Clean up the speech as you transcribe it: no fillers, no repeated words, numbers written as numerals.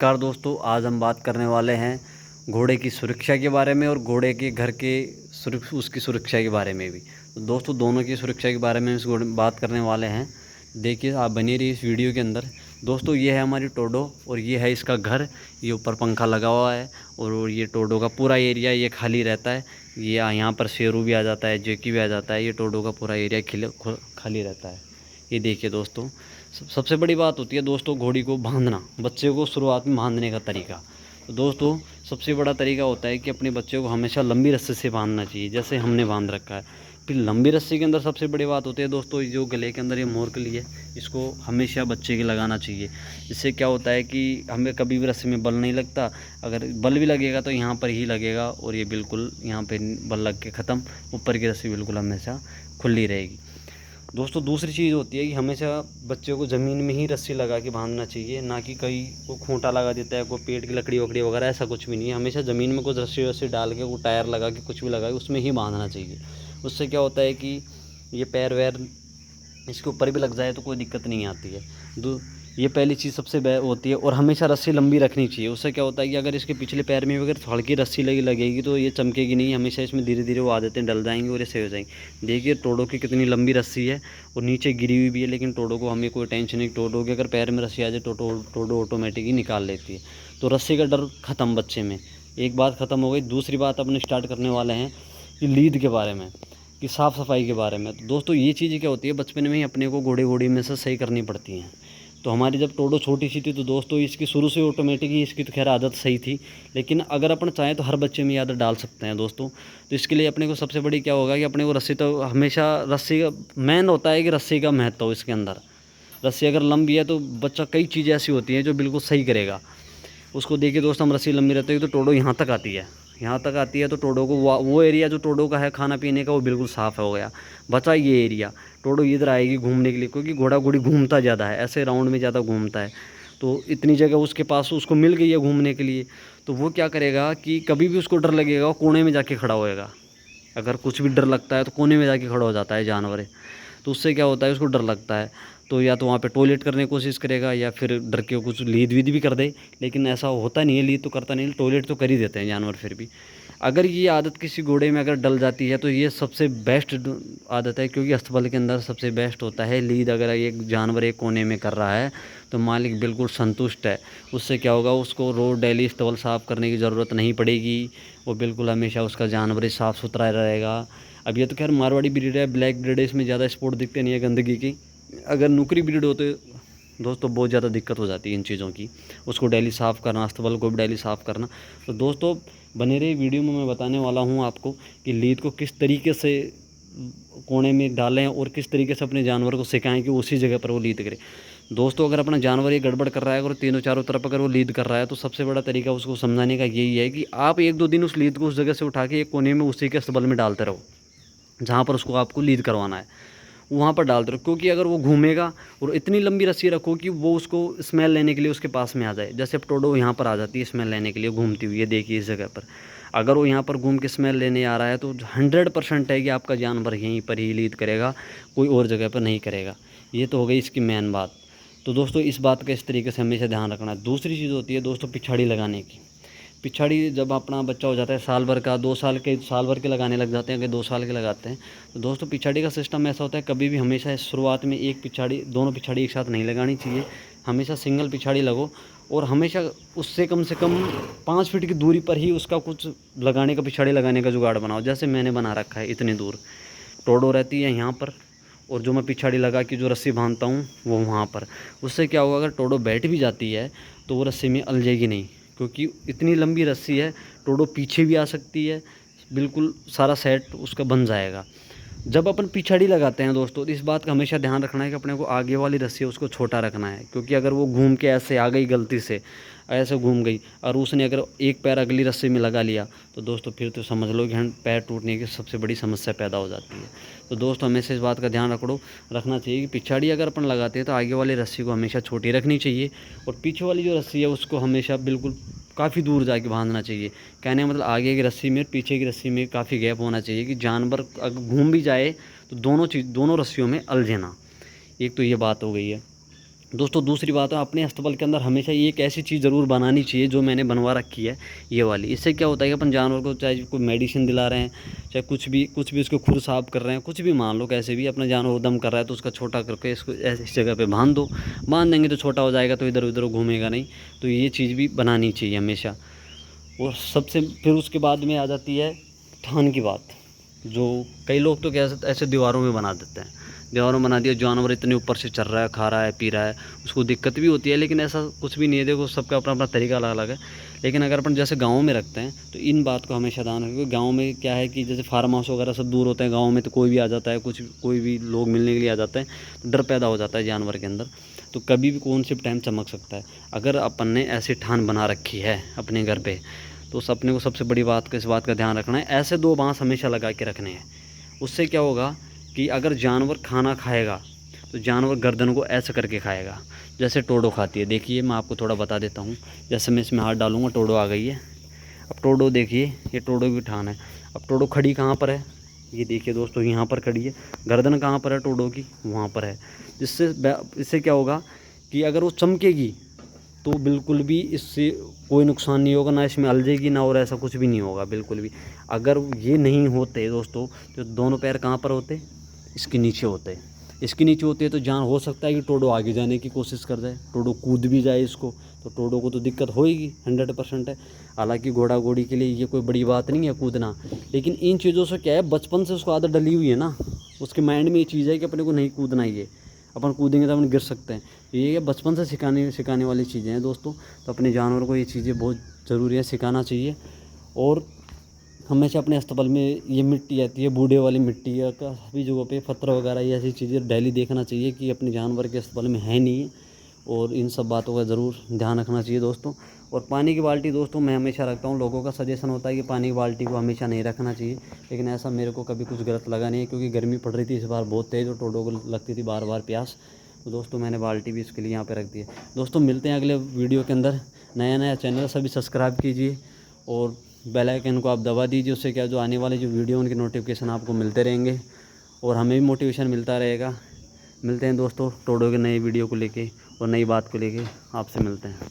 नमस्कार दोस्तों, आज हम बात करने वाले हैं घोड़े की सुरक्षा के बारे में और घोड़े के घर के उसकी सुरक्षा के बारे में भी। तो दोस्तों दोनों की सुरक्षा के बारे में बात करने वाले हैं। देखिए, आप बनी रहिए इस वीडियो के अंदर। दोस्तों ये है हमारी टोडो और ये है इसका घर। ये ऊपर पंखा लगा हुआ है और ये टोडो का पूरा एरिया ये खाली रहता है। ये यहाँ पर शेरू भी आ जाता है, जेकी भी आ जाता है। ये टोडो का पूरा एरिया खाली रहता है। ये देखिए दोस्तों, सबसे बड़ी बात होती है दोस्तों घोड़ी को बांधना, बच्चे को शुरुआत में बांधने का तरीका। तो दोस्तों सबसे बड़ा तरीका होता है कि अपने बच्चे को हमेशा लंबी रस्सी से बांधना चाहिए, जैसे हमने बांध रखा है। फिर लंबी रस्सी के अंदर सबसे बड़ी बात होती है दोस्तों, जो गले के अंदर ये मोरकली है, इसको हमेशा बच्चे के लगाना चाहिए। इससे क्या होता है कि हमें कभी भी रस्सी में बल नहीं लगता। अगर बल भी लगेगा तो यहाँ पर ही लगेगा और ये बिल्कुल यहाँ पे बल लग के ख़त्म। ऊपर की रस्सी बिल्कुल हमेशा खुली रहेगी। दोस्तों दूसरी चीज़ होती है कि हमेशा बच्चे को ज़मीन में ही रस्सी लगा के बांधना चाहिए, ना कि कहीं को खूंटा लगा देता है, कोई पेड़ की लकड़ी वकड़ी वगैरह, ऐसा कुछ भी नहीं है। हमेशा ज़मीन में कुछ रस्सी वस्सी डाल के, वो टायर लगा के, कुछ भी लगा के उसमें ही बांधना चाहिए। उससे क्या होता है कि ये पैर वैर इसके ऊपर भी लग जाए तो कोई दिक्कत नहीं आती है। ये पहली चीज़ सबसे होती है। और हमेशा रस्सी लंबी रखनी चाहिए। उससे क्या होता है कि अगर इसके पिछले पैर में अगर हल्की रस्सी लगेगी तो ये चमकेगी नहीं। हमेशा इसमें धीरे धीरे वो आदतें डल जाएंगी और ये सही हो जाएंगी। देखिए टोडो की कितनी लंबी रस्सी है और नीचे गिरी हुई भी है, लेकिन टोडो को हमें कोई टेंशन नहीं। टोडो के अगर पैर में रस्सी आ जाए तो टोडो ऑटोमेटिक ही निकाल लेती है। तो रस्सी का डर ख़त्म बच्चे में। एक बात ख़त्म हो गई। दूसरी बात अपने स्टार्ट करने वाले हैं कि लीद के बारे में, कि साफ़ सफाई के बारे में। तो दोस्तों ये चीज़ें क्या होती है, बचपन में ही अपने को घोड़े में से सही करनी पड़ती हैं। तो हमारी जब टोडो छोटी सी थी तो दोस्तों इसकी शुरू से ऑटोमेटिक ही इसकी तो खैर आदत सही थी, लेकिन अगर अपन चाहें तो हर बच्चे में ये आदत डाल सकते हैं दोस्तों। तो इसके लिए अपने को सबसे बड़ी क्या होगा कि अपने को रस्सी, तो हमेशा रस्सी का मेन होता है कि रस्सी का महत्व हो इसके अंदर। रस्सी अगर लंबी है तो बच्चा, कई चीज़ें ऐसी होती हैं जो बिल्कुल सही करेगा उसको। देखिए दोस्त, हम रस्सी लंबी रहती है तो टोडो यहाँ तक आती है। यहाँ तक आती है तो टोडो को वो एरिया जो टोडो का है खाना पीने का, वो बिल्कुल साफ़ हो गया। बचा ये एरिया, टोडो इधर आएगी घूमने के लिए, क्योंकि घोड़ा घोड़ी घूमता ज़्यादा है, ऐसे राउंड में ज़्यादा घूमता है। तो इतनी जगह उसके पास उसको मिल गई है घूमने के लिए। तो वो क्या करेगा कि कभी भी उसको डर लगेगा वो कोने में जाके खड़ा होएगा। अगर कुछ भी डर लगता है तो कोने में जाके खड़ा हो जाता है जानवर। तो उससे क्या होता है, उसको डर लगता है तो या तो वहाँ पे टॉयलेट करने की कोशिश करेगा या फिर डर के कुछ लीद वीद भी कर दे। लेकिन ऐसा होता नहीं है, लीद तो करता नहीं, टॉयलेट तो कर ही देते हैं जानवर फिर भी। अगर ये आदत किसी घोड़े में अगर डल जाती है तो ये सबसे बेस्ट आदत है, क्योंकि अस्तबल के अंदर सबसे बेस्ट होता है लीद। अगर एक जानवर एक कोने में कर रहा है तो मालिक बिल्कुल संतुष्ट है। उससे क्या होगा, उसको रोज़ डेली अस्तबल साफ़ करने की ज़रूरत नहीं पड़ेगी। वो बिल्कुल हमेशा उसका जानवर ही साफ़ सुथरा रहेगा। अब ये तो खैर मारवाड़ी ब्रीड है, ब्लैक ब्रीड है, इसमें ज़्यादा स्पॉट दिखते नहीं है गंदगी की। अगर नुकरी ब्रीड होते दोस्तों बहुत ज़्यादा दिक्कत हो जाती है इन चीज़ों की। उसको डेली साफ़ करना, अस्तबल को भी डेली साफ़ करना। तो दोस्तों बने रही वीडियो में, मैं बताने वाला हूँ आपको कि लीद को किस तरीके से कोने में डालें और किस तरीके से अपने जानवर को सिखाएं कि उसी जगह पर वो लीद करे। दोस्तों अगर अपना जानवर ये गड़बड़ कर रहा है, अगर तीनों चारों तरफ अगर वो लीद कर रहा है, तो सबसे बड़ा तरीका उसको समझाने का यही है कि आप 1-2 दिन उस लीद को उस जगह से उठा के एक कोने में उसी के अस्तबल में डालते रहो जहाँ पर उसको आपको लीद करवाना है, वहाँ पर डालते रहो। क्योंकि अगर वो घूमेगा, और इतनी लंबी रस्सी रखो कि वो उसको स्मेल लेने के लिए उसके पास में आ जाए। जैसे अब टोडो यहाँ पर आ जाती है स्मेल लेने के लिए घूमती हुई है, देखिए इस जगह पर। अगर वो यहाँ पर घूम के स्मेल लेने आ रहा है तो 100% है कि आपका जानवर यहीं पर ही लीद करेगा, कोई और जगह पर नहीं करेगा। ये तो हो गई इसकी मेन बात। तो दोस्तों इस बात का इस तरीके से हमेशा ध्यान रखना है। दूसरी चीज़ होती है दोस्तों पिछाड़ी लगाने की। पिछाड़ी जब अपना बच्चा हो जाता है साल भर का, 2 साल के, साल भर के लगाने लग जाते हैं, अगर 2 साल के लगाते हैं तो दोस्तों पिछाड़ी का सिस्टम ऐसा होता है, कभी भी हमेशा शुरुआत में एक पिछाड़ी, दोनों पिछाड़ी एक साथ नहीं लगानी चाहिए। हमेशा सिंगल पिछाड़ी लगो और हमेशा उससे कम से कम 5 फीट की दूरी पर ही उसका कुछ लगाने का, पिछाड़ी लगाने का जुगाड़ बनाओ। जैसे मैंने बना रखा है, इतनी दूर टोडो रहती है यहाँ पर, और जो मैं पिछाड़ी लगा के जो रस्सी बांधता हूँ वो वहाँ पर। उससे क्या होगा, अगर टोडो बैठ भी जाती है तो वो रस्सी में अलझेगी नहीं, क्योंकि इतनी लंबी रस्सी है। टोडो पीछे भी आ सकती है, बिल्कुल सारा सेट उसका बन जाएगा। जब अपन पिछाड़ी लगाते हैं दोस्तों तो इस बात का हमेशा ध्यान रखना है कि अपने को आगे वाली रस्सी है उसको छोटा रखना है। क्योंकि अगर वो घूम के ऐसे आ गई, गलती से ऐसे घूम गई और उसने अगर एक पैर अगली रस्सी में लगा लिया तो दोस्तों फिर तो समझ लो कि हम पैर टूटने की सबसे बड़ी समस्या पैदा हो जाती है। तो दोस्तों हमेशा इस बात का ध्यान रखना चाहिए कि पिछाड़ी अगर अपन लगाते हैं तो आगे वाली रस्सी को हमेशा छोटी रखनी चाहिए, और पीछे वाली जो रस्सी है उसको हमेशा बिल्कुल काफ़ी दूर जाके बांधना चाहिए। कहने का मतलब आगे की रस्सी में पीछे की रस्सी में काफ़ी गैप होना चाहिए कि जानवर अगर घूम भी जाए तो दोनों रस्सियों में अलझे ना। एक तो ये बात हो गई है। दोस्तों दूसरी बात है, अपने अस्तबल के अंदर हमेशा एक ऐसी चीज़ ज़रूर बनानी चाहिए जो मैंने बनवा रखी है, ये वाली। इससे क्या होता है कि अपन जानवर को चाहे कोई मेडिसिन दिला रहे हैं, चाहे कुछ भी उसको खुर साफ कर रहे हैं, कुछ भी मान लो, कैसे भी अपना जानवर दम कर रहा है तो उसका छोटा करके इसको इस जगह पे बांध दो। बांध देंगे तो छोटा हो जाएगा, तो इधर उधर घूमेगा नहीं। तो ये चीज़ भी बनानी चाहिए हमेशा। और सबसे फिर उसके बाद में आ जाती है थान की बात, जो कई लोग तो क्या ऐसे दीवारों में बना देते हैं। दीवारों में बना दिया, जानवर इतने ऊपर से चल रहा है, खा रहा है, पी रहा है, उसको दिक्कत भी होती है, लेकिन ऐसा कुछ भी नहीं है। देखो सबका अपना अपना तरीका अलग अलग है। लेकिन अगर अपन जैसे गाँव में रखते हैं तो इन बात को हमेशा ध्यान रखें। गाँव में क्या है कि जैसे फार्म हाउस वगैरह सब दूर होते हैं, गाँव में तो कोई भी आ जाता है, कोई भी लोग मिलने के लिए आ जाते हैं, तो डर पैदा हो जाता है जानवर के अंदर। तो कभी भी कौन से टाइम चमक सकता है। अगर अपन ने ऐसी ठान बना रखी है अपने घर पे, तो अपने को सबसे बड़ी बात इस बात का ध्यान रखना है, ऐसे 2 बांस हमेशा लगा के रखने हैं। उससे क्या होगा कि अगर जानवर खाना खाएगा तो जानवर गर्दन को ऐसे करके खाएगा जैसे टोडो खाती है। देखिए मैं आपको थोड़ा बता देता हूँ। जैसे मैं इसमें हाथ डालूंगा, टोडो आ गई है। अब टोडो देखिए, ये टोडो की ठान है। अब टोडो खड़ी कहाँ पर है, ये देखिए दोस्तों, यहाँ पर खड़ी है। गर्दन कहाँ पर है टोडो की, वहाँ पर है। इससे क्या होगा कि अगर वो चमकेगी तो बिल्कुल भी इससे कोई नुकसान नहीं होगा, ना इसमें अलझेगी ना, और ऐसा कुछ भी नहीं होगा बिल्कुल भी। अगर ये नहीं होते दोस्तों, तो दोनों पैर कहाँ पर होते, इसके नीचे होते। इसके नीचे होते हैं तो जान हो सकता है कि टोडो आगे जाने की कोशिश कर जाए, टोडो कूद भी जाए इसको, तो टोडो को तो दिक्कत होएगी 100% है। हालांकि घोड़ा घोड़ी के लिए ये कोई बड़ी बात नहीं है कूदना, लेकिन इन चीज़ों से क्या है, बचपन से उसको आदत डली हुई है ना, उसके माइंड में ये चीज़ है कि अपने को नहीं कूदना ही है। अपन कूदेंगे तो अपन गिर सकते हैं। ये बचपन से सिखाने वाली चीज़ें हैं दोस्तों। तो अपने जानवर को ये चीज़ें बहुत ज़रूरी है, सिखाना चाहिए। और हमेशा अपने अस्तबल में ये मिट्टी आती है, बूढ़े वाली मिट्टी या सभी जगहों पे पत्थर वगैरह, ये ऐसी चीज़ें डेली देखना चाहिए कि अपने जानवर के अस्तबल में है नहीं है। और इन सब बातों का ज़रूर ध्यान रखना चाहिए दोस्तों। और पानी की बाल्टी दोस्तों मैं हमेशा रखता हूँ। लोगों का सजेशन होता है कि पानी की बाल्टी को हमेशा नहीं रखना चाहिए, लेकिन ऐसा मेरे को कभी कुछ गलत लगा नहीं है, क्योंकि गर्मी पड़ रही थी इस बार बहुत तेज़, और टोडो को लगती थी बार बार प्यास। तो दोस्तों मैंने बाल्टी भी इसके लिए यहाँ पे रख दी है। दोस्तों मिलते हैं अगले वीडियो के अंदर। नया चैनल सभी सब्सक्राइब कीजिए और बेल आइकन को आप दबा दीजिए। उससे क्या, जो आने वाले जो वीडियो उनके नोटिफिकेशन आपको मिलते रहेंगे और हमें भी मोटिवेशन मिलता रहेगा। मिलते हैं दोस्तों टोडो के नए वीडियो को लेके और नई बात को लेके आपसे मिलते हैं।